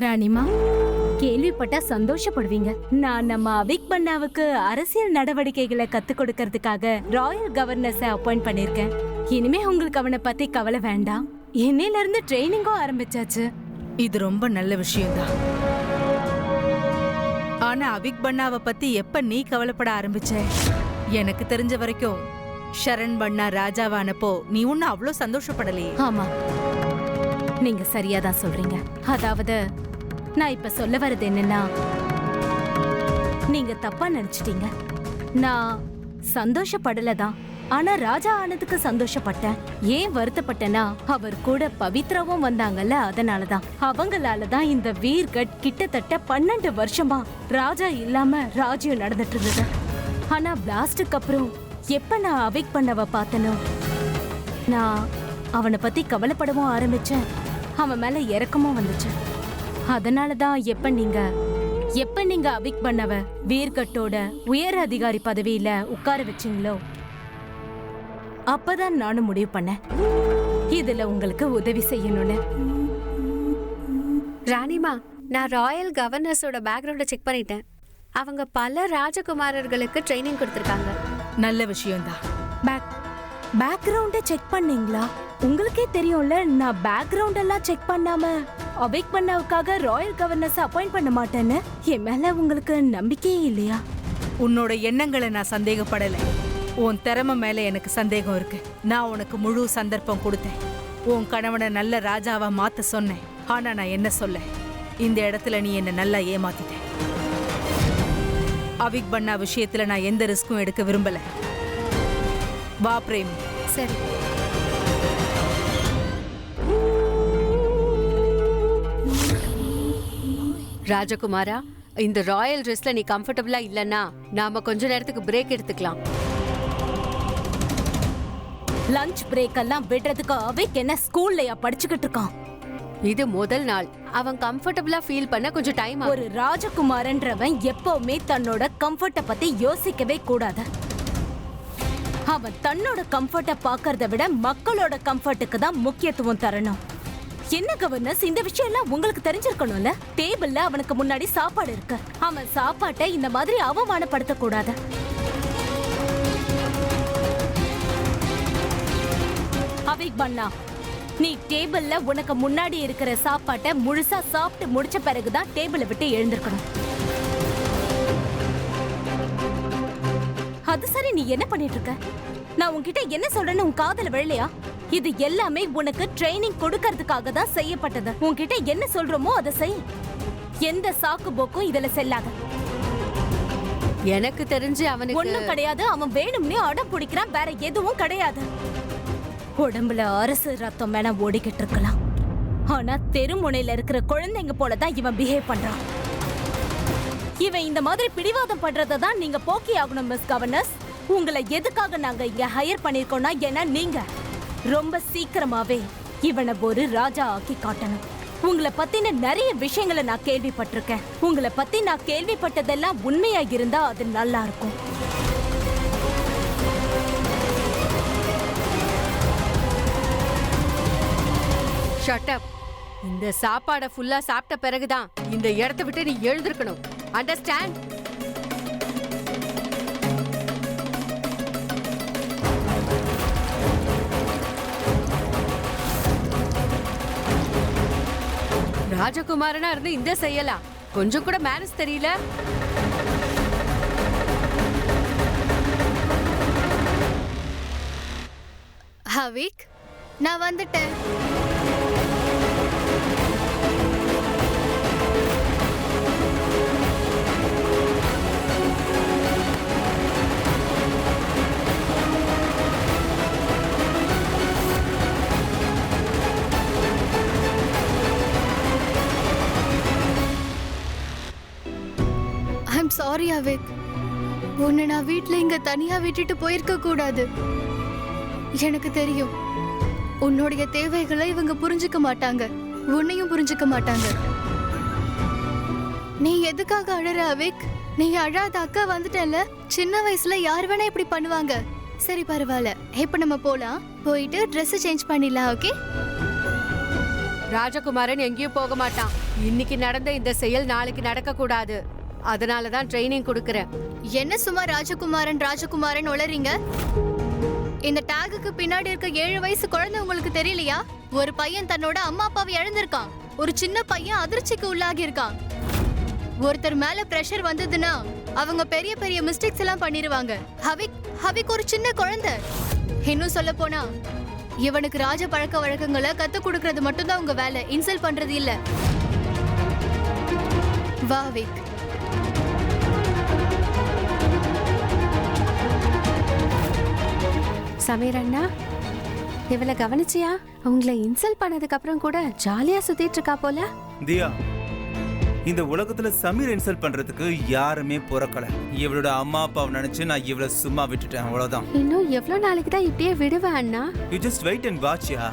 ராணிமா, கேள்விப்பட்டா சந்தோஷப்படுவீங்க. நான் நம்ம அவிக் பண்ணாவுக்கு அரசியல் நடவடிக்கைகளை கத்து கொடுக்கறதுக்காக ராயல் கவர்னர்ஸை அப்பாயிண்ட் பண்ணிருக்கேன். இனிமே உங்களுக்கு அவனை பத்தி கவலை வேண்டாம். இன்னையில இருந்து ட்ரைனிங்கும் ஆரம்பிச்சாச்சு. இது ரொம்ப நல்ல விஷயம்தான். ஆனா அவிக் பண்ணாவை பத்தி எப்ப நீ கவலைப்பட ஆரம்பிச்ச? எனக்கு தெரிஞ்ச வரைக்கும் ஷரண் பண்ணா ராஜாவானப்போ நீ ஒன்னும் அவ்வளோ சந்தோஷப்படலையே. ஆமா, நீங்க சரியாதான் சொல்றீங்க. அதாவது நான் இப்ப சொல்ல வர்றது என்னன்னா, நீங்க தப்பா நினைச்சிட்டீங்க. நான் சந்தோஷப்படலதான், ஆனா ராஜா ஆனதுக்கு சந்தோஷப்பட்டேன். ஏன் வருத்தப்பட்டேன்னா, அவர் கூட பவித்ராவும் வந்தாங்கல்ல, அதனாலதான். அவங்களாலதான் இந்த வீர்கட் கிட்டத்தட்ட 12 வருஷமா ராஜா இல்லாம ராஜ்யம் நடந்துட்டு இருந்தது. ஆனா பிளாஸ்டுக்கு அப்புறம் எப்ப நான் அவிக் பண்ணவ பார்த்தனோ, நான் அவனை பத்தி கவலைப்படவும் ஆரம்பிச்சேன். அவன் மேல இறக்கமும் வந்துச்சு. அதனாலதான் எப்ப நீங்க அவிக் பண்ணவ வீர்கட்டோட உயர் அதிகாரி பதவியில உட்கார வச்சீங்களோ, அப்பதான் நானும் முடிவு பண்ணேன் இதுல உங்களுக்கு உதவி செய்யணும்னு. ராணிமா, நான் ராயல் கவர்னர்ஸோட பேக்ரவுண்ட செக் பண்ணிட்டேன். அவங்க பல ராஜகுமாரர்களுக்கு ட்ரைனிங் கொடுத்திருக்காங்க. நல்ல விஷயம்தான். பேக்ரவுண்ட செக் பண்ணீங்களா? உங்களுக்கே தெரியும்ல, நான் பேக்ரவுண்ட் எல்லாம் செக் பண்ணாம அவிக் பண்ணவுக்காக ராயல் கவர்னர்ஸ் அப்பாயிண்ட் பண்ண மாட்டேன்னு. என் மேல உங்களுக்கு நம்பிக்கையே இல்லையா? உன்னோட எண்ணங்களை நான் சந்தேகப்படலை. உன் திறமை மேல எனக்கு சந்தேகம் இருக்கு. நான் உனக்கு முழு சந்தர்ப்பம் கொடுத்தேன். உன் கணவனை நல்ல ராஜாவா மாத்த சொன்னேன். ஆனா நான் என்ன சொல்ல, இந்த இடத்துல நீ என்ன நல்லா ஏமாத்திட்ட. அவிக் பண்ணா விஷயத்துல நான் எந்த ரிஸ்க்கும் எடுக்க விரும்பல. வா பிரேம். சரி. ராஜகுமாரா, இந்த ராயல் ட்ரெஸ்ல நீ கம்ஃபர்டபிளா இல்லனா நாம கொஞ்ச நேரத்துக்கு பிரேக் எடுத்துக்கலாம். லஞ்ச் பிரேக் எல்லாம் விடுறதுக்கு அவிக் என்ன ஸ்கூல்லயா படிச்சுக்கிட்டு இருக்கான்? இது முதல் நாள். அவன் கம்ஃபர்டபிளா ஃபீல் பண்ண கொஞ்சம் டைம் ஆகும். ஒரு ராஜகுமாரன்றவன் எப்பவுமே தன்னோட கம்ஃபர்ட்ட பத்தி யோசிக்கவே கூடாது. அவன் தன்னோட கம்ஃபர்ட்ட பாக்கறத விட மக்களோட கம்ஃபர்ட்டுக்கு தான் முக்கியத்துவம் தரணும். என்ன கவர்னர்ஸ், இந்த விஷயம் எல்லாம் உங்களுக்கு தெரிஞ்சிருக்கணும்ல. டேபிள்ல அவனுக்கு முன்னாடி சாப்பாடு இருக்கு. அவன் சாப்பாட்டை இந்த மாதிரி அவமானப்படுத்த கூடாது. அவிக் பண்ணா, நீ டேபிள்ல உனக்கு முன்னாடி இருக்கிற சாப்பாட்டை முழுசா சாப்பிட்டு முடிச்ச பிறகுதான் டேபிளை விட்டு எழுந்திருக்கணும். அது சரி, நீ என்ன பண்ணிட்டு இருக்க? நான் உன்கிட்ட என்ன சொல்றேன்னு உன் காதுல விழலையா? இது எல்லாமே உனக்கு ட்ரைனிங் கொடுக்கறதுக்காக தான் செய்யப்பட்டது. உன்கிட்ட என்ன சொல்றோமோ அதை செய். எந்த சாக்கு போக்கும் இதுல செல்லாத. எனக்கு தெரிஞ்சு அவனுக்கு ஒண்ணும் கிடையாது. அவன் வேணும்னே அடம் பிடிக்கிறான், வேற எதுவும் கிடையாது. உடம்புல அரசு ரத்தம் வேணா ஓடிக்கிட்டு இருக்கலாம், ஆனா தெருமுனையில இருக்கிற குழந்தைங்க போலதான் இவன் பிஹேவ் பண்றான். இவன் இந்த மாதிரி பிடிவாதம் பண்றதை தான் நீங்க போக்கி ஆகணும் மிஸ் கவர்னர்ஸ். உங்களை எதுக்காக நாங்க இங்க ஹையர் பண்ணிருக்கோம்னா, ஏன்னா நீங்க ரொம்ப சீக்கிரமாவே இவனை ஒரு ராஜா ஆக்கி காட்டணும். உங்களை பத்தின நிறைய விஷயங்களை நான் கேள்விப்பட்டிருக்கேன். உங்களை பத்தி நான் கேள்விப்பட்டதெல்லாம் உண்மையா இருந்தா அது நல்லா இருக்கும். Shut up. இந்த சாப்பாடை ஃபுல்லா சாப்பிட்ட பிறகுதான் இந்த இடத்தை விட்டு நீ எழுந்திருக்கணும். அண்டர்ஸ்டாண்ட்? ராஜகுமாரனா இருந்து இந்த செய்யலாம், கொஞ்சம் கூட மேனஸ் தெரியல. அவிக், நான் வந்துட்டேன். I'm sorry AVIC. உன்னை நான் வீட்ல இங்க தனியா விட்டுட்டு போயிருக்க கூடாது. எனக்கு தெரியும், உன்னுடைய தேவைகளை இவங்க புரிஞ்சுக்க மாட்டாங்க, உன்னையும் புரிஞ்சுக்க மாட்டாங்க. நீ எதுக்காக அழற அவிக்? நீ அழாத, அக்கா வந்துட்டல. சின்ன வயசுல யார் வேணா இப்படி பண்ணுவாங்க. சரி பரவாயில்ல, இப்ப நம்ம போலாம். போயிட்டு ட்ரெஸ் சேஞ்ச் பண்ணிடலாம். ஓகே? ராஜகுமாரன் எங்கேயும் போக மாட்டான். இன்னைக்கு நடந்த இந்த செயல் நாளைக்கு நடக்க கூடாது. அதனாலதான் ட்ரைனிங் கொடுக்கறேன். என்ன சும்மா ராஜகுமாரன் உளறீங்க? இந்த டாகுக்கு பின்னாடி இருக்க 7 வயசு குழந்தை உங்களுக்கு தெரியலையா? ஒரு பையன் தன்னோட அம்மா அப்பாவை இழந்திருக்கான். ஒரு சின்ன பையன் அதிர்ச்சிக்கு உள்ளாகி இருக்கான். ஒருத்தர் மேல பிரஷர் வந்ததுன்னா அவங்க பெரிய பெரிய மிஸ்டேக்ஸ் எல்லாம் பண்ணிருவாங்க. ஹவிக் ஒரு சின்ன குழந்தை. இன்னும் சொல்ல போனா இவனுக்கு ராஜ பழக்க வழக்கங்களை கத்து கொடுக்கறது மட்டும்தான் உங்க வேலை, இன்சல்ட் பண்றது இல்ல. வா ஹவிக். சமீர் அண்ணா, இவளை கவனிச்சியா? உங்களை இன்சல்ட் பண்ணதுக்கு அப்புறம் கூட ஜாலியா சுத்திட்டு இருக்கா போல. தியா, இந்த உலகத்துல சமீர் இன்சல்ட் பண்றதுக்கு யாருமே பிறக்கல. இவளோட அம்மா அப்பாவை நினைச்சு நான் இவளை சும்மா விட்டுட்டேன், அவ்வளவுதான். இன்னும் எவ்வளவு நாளைக்கு தான் இப்படியே விடுவேன் அண்ணா? யூ ஜஸ்ட் வெயிட் அண்ட் வாட்ச்யா.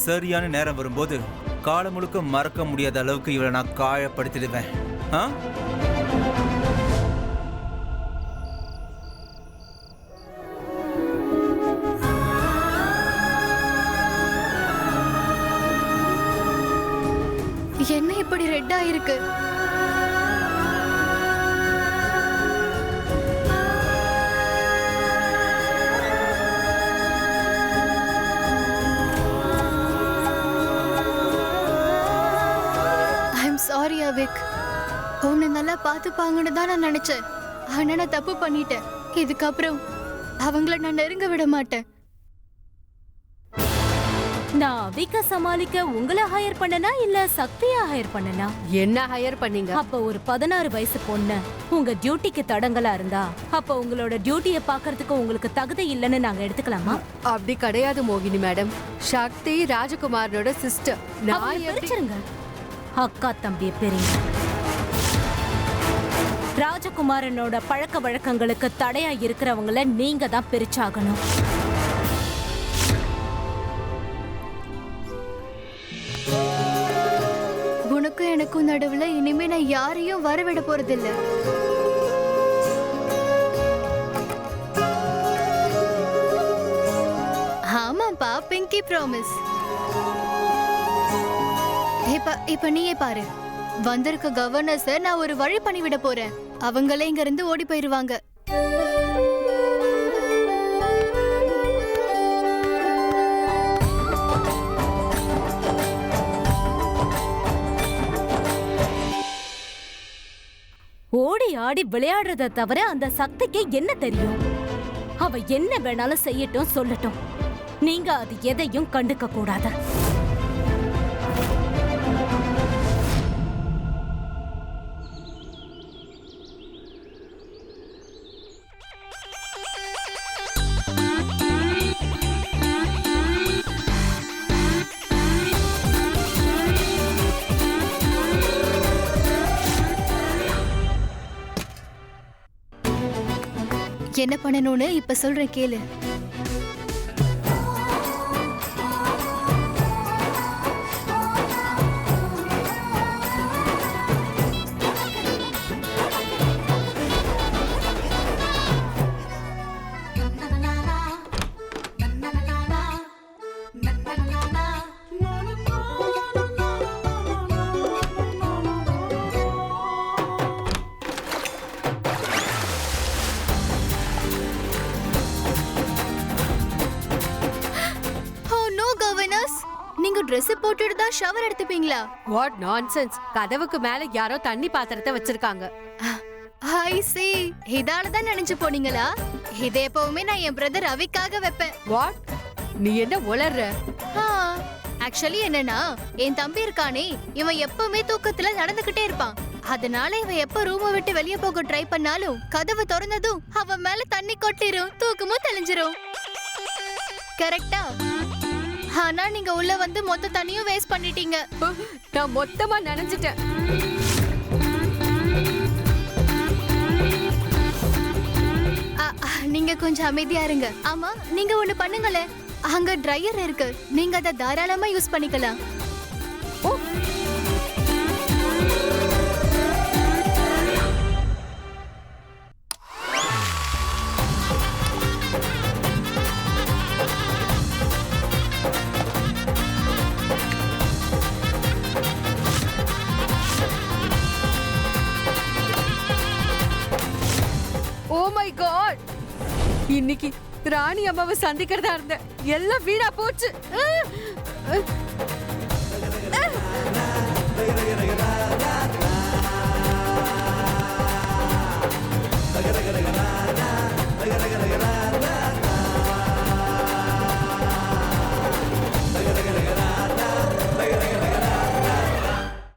சரியான நேரம் வரும்போது காலம் முழுக்க மறக்க முடியாத அளவுக்கு இவளை நான் காயப்படுத்திடுவேன். ஆ? என்ன இப்படி ரெட்டா இருக்கு? I'm sorry AVIC. உன்னை நல்லா பார்த்துப்பாங்கன்னு தான் நான் நினைச்சேன். ஆனா நான் தப்பு பண்ணிட்டேன். இதுக்கப்புறம் அவங்கள நான் நெருங்க விட மாட்டேன். நான் அவிக்க சமாளிக்க உங்களை ஹையர் பண்ணனா இல்ல சக்தியா ஹையர் பண்ணனா? என்ன ஹையர் பண்ணீங்க? அப்ப ஒரு 16 வயசு பொண்ணு உங்க டியூட்டிக்கு தடங்கலா இருந்தா அப்ப உங்களோட டியூட்டியை பாக்குறதுக்கு உங்களுக்கு தகுதி இல்லைன்னு நாங்க எடுத்துக்கலாமா? அப்படி கிடையாது மோகினி மேடம். சக்தி ராஜகுமாரனோட சிஸ்டர். நான் பிரிச்சிருங்க. அக்கா தம்பிய பெரிய ராஜகுமாரனோட பழக்க வழக்கங்களுக்கு தடையா இருக்கிறவங்கள நீங்க தான் பிரிச்சாகணும். உனக்கும் எனக்கும் நடுவுல இனிமே நான் யாரையும் வரவிட போறதில்ல. ஆமாப்பா, பிங்கி ப்ராமிஸ். இப்ப நீயே பாரு. வந்திருக்க கவர்னர்ஸ நான் ஒரு வழி பண்ணிவிட போறேன். அவங்களே இங்க இருந்து ஓடி போயிருவாங்க. ஓடி ஆடி விளையாடுறத தவிர அந்த சக்திக்கு என்ன தெரியும்? அவ என்ன வேணாலும் செய்யட்டும், சொல்லட்டும். நீங்க அது எதையும் கண்டுக்க கூடாது. என்ன பண்ணணும்னு இப்ப சொல்றேன் கேளு. நீங்க Dress போட்டுட்டு தான் ஷவர் எடுத்துப்பீங்களா? What nonsense. கதவுக்கு மேல யாரோ தண்ணி பாத்திரத்தை வச்சிருக்காங்க. ஐ see. இதால தான் நினைச்சு போனீங்களா? இதை எப்பவுமே நான் என் பிரதர் ரவிக்காக வைப்பேன். வாட்? நீ என்ன உளறற? ஆக்சுவலி என்னன்னா, என் தம்பி இருக்கானே, இவன் எப்பவுமே தூக்கத்துல நடந்துகிட்டே இருப்பான். அதனால இவன் எப்ப ரூமை விட்டு வெளியே போக ட்ரை பண்ணாலும் கதவு திறந்ததும் அவன் மேல தண்ணி கொட்டிரும், தூக்கமும் தெளிஞ்சிரும். கரெக்டா? ஆனா நீங்க உள்ள வந்து மொத்த தண்ணியும் வேஸ்ட் பண்ணிட்டீங்க. நான் மொத்தமா நனைஞ்சிட்டேன். நீங்க கொஞ்சம் அமைதியா இருங்க. ஆமா, நீங்க ஒண்ணு பண்ணுங்களே. அங்க ட்ரையர் இருக்கு, நீங்க அதை தாராளமா யூஸ் பண்ணிக்கலாம். ஓ, இன்னைக்கு ராணி அம்மாவை சந்திக்கிறதா இருந்தேன், எல்லாம் வீணா போச்சு.